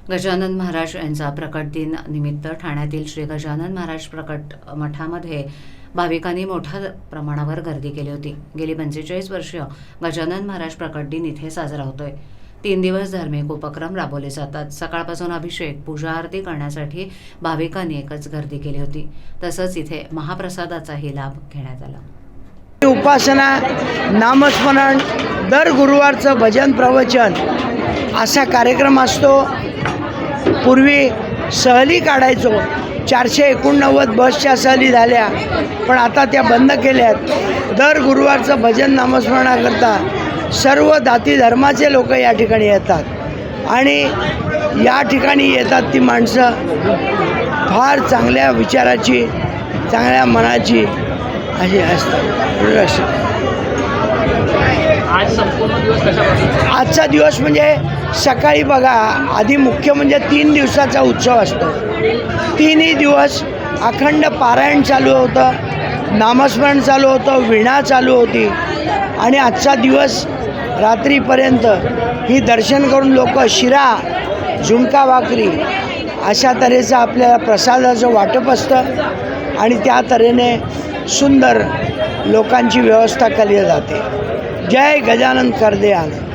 गजानन महाराज यांचा प्रकट दिन निमित्त ठाण्यातील श्री गजानन महाराज प्रकट मठामध्ये भाविकांनी मोठ्या प्रमाणावर गर्दी केली होती। गेली 45 वर्ष गजानन महाराज प्रकट दिन इथे साजरा होतोय। 3 दिवस धार्मिक उपक्रम राबवले जातात। सकाळपासून अभिषेक, पूजा आरती करण्यासाठी भाविकांनी एकच गर्दी केली होती। तसंच इथे महाप्रसादाचाही लाभ घेण्यात आला। उपासना, नामस्मरण, दर गुरुवारचं भजन प्रवचन असा कार्यक्रम असतो। पूर्वी सहली काढायचो, 489 बसच्या सहली झाल्या, पण आता त्या बंद केल्यात। दर गुरुवारचं भजन नामस्मरणाकरता सर्व जाती धर्माचे लोक या ठिकाणी येतात आणि या ठिकाणी येतात ती माणसं फार चांगल्या विचाराची, चांगल्या मनाची अशी असतात। आज संपूर्ण दिवस कशा आजचा दिवस म्हणजे सकाळी बघा, आधी मुख्य म्हणजे 3 दिवसाचा उत्सव असतो। 3ही दिवस अखंड पारायण चालू होतं, नामस्मरण चालू होतं, वीणा चालू होती आणि आजचा दिवस रात्रीपर्यंत ही दर्शन करून लोक शिरा, झुणका भाकरी अशा तऱ्हेचं आपल्याला प्रसादाचं वाटप असतं आणि त्या तऱ्हेने सुंदर लोकांची व्यवस्था केली जाते। जय गजानन करदे आनंद।